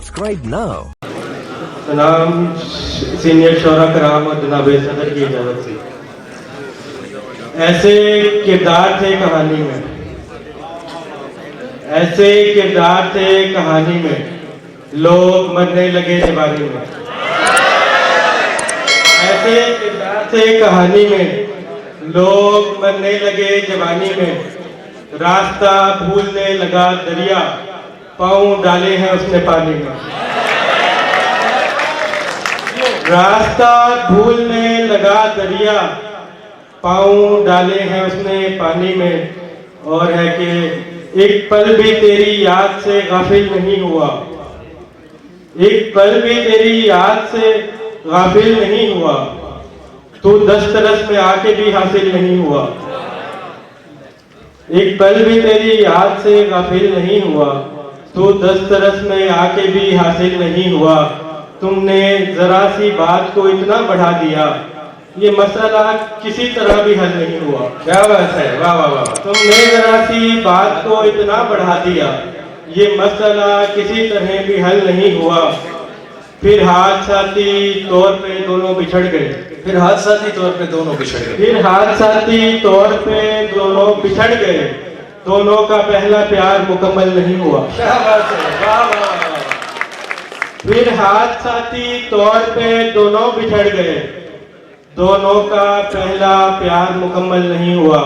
Subscribe now. सलाम senior शोरा कराम और जनाब सदर की इजाज़त से। ऐसे किरदार थे कहानी में, ऐसे किरदार थे कहानी में, लोग मरने लगे जवानी में। ऐसे किरदार थे कहानी में, लोग मरने लगे जवानी में। रास्ता भूलने लगा दरिया, पाँव डाले हैं उसने पानी में। रास्ता भूलने लगा दरिया, पाँव डाले हैं उसने पानी में। और है कि एक पल भी तेरी याद से गाफिल नहीं हुआ, एक पल भी तेरी याद से गाफिल नहीं हुआ। तू दस्तरस में आके भी हासिल नहीं हुआ, एक पल भी तेरी याद से गाफिल नहीं हुआ। तू दस्तरस में आके भी हासिल नहीं हुआ। तुमने जरा सी बात को इतना बढ़ा दिया, ये मसला किसी तरह भी हल नहीं हुआ। क्या बात है, वाह वाह वाह। तुमने जरा सी बात को इतना बढ़ा दिया, ये मसला किसी तरह भी हल नहीं हुआ। फिर हादसाती तौर पे दोनों बिछड़ गए, फिर हादसाती तौर पे दोनों बिछड़ गए। फिर हादसाती तौर पे दोनों बिछड़ गए। दोनों का पहला प्यार मुकम्मल नहीं हुआ। क्या बात है, वाह वाह वाह। फिर हादसाती तौर पे दोनों बिछड़ गए, दोनों का पहला प्यार मुकम्मल नहीं हुआ।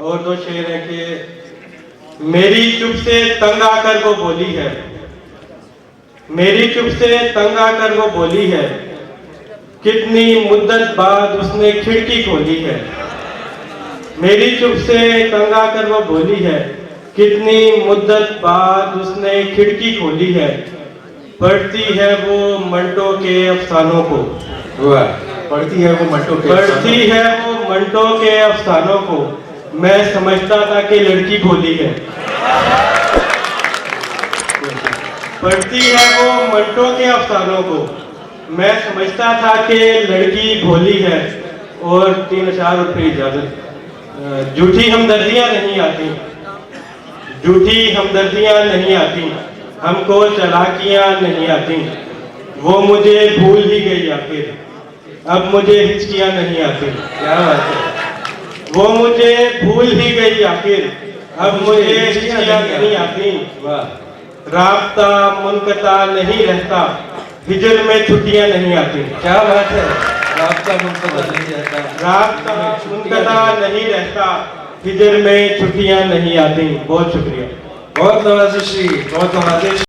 और दो शेर है कि मेरी चुप से तंग आकर वो बोली है, मेरी चुप से तंग आकर वो बोली है। कितनी मुद्दत बाद उसने खिड़की खोली है। मेरी चुप से तंग आकर वो बोली है, कितनी मुद्दत बाद उसने खिड़की खोली है। पढ़ती है वो मंटो के अफसानों को, पढ़ती है वो मंटो के पढ़ती है वो मंटो के अफसानों को। मैं समझता था कि लड़की भोली है। पढ़ती है वो मंटो के अफसानों को, मैं समझता था कि लड़की भोली है। और 3 अशार और फिर इजाजत। झूठी हमदर्दियां नहीं आती, झूठी हमदर्दियां नहीं आती, हमको चालाकियां नहीं आती। वो मुझे भूल ही गई आखिर, अब मुझे हिचकियां नहीं आती। क्या बात है। वो मुझे भूल ही गई आखिर, अब मुझे हिचकियां नहीं आती। वाह। राब्ता मुनक़ता नहीं रहता, हिजर में छुट्टियां नहीं आती। क्या बात है, राब्ता मुनक़ता नहीं रहता, राब्ता मुनक़ता नहीं रहता, हिजर में छुट्टियां नहीं आती। बहुत शुक्रिया। बहुत नवाजिश, बहुत नवाजिश।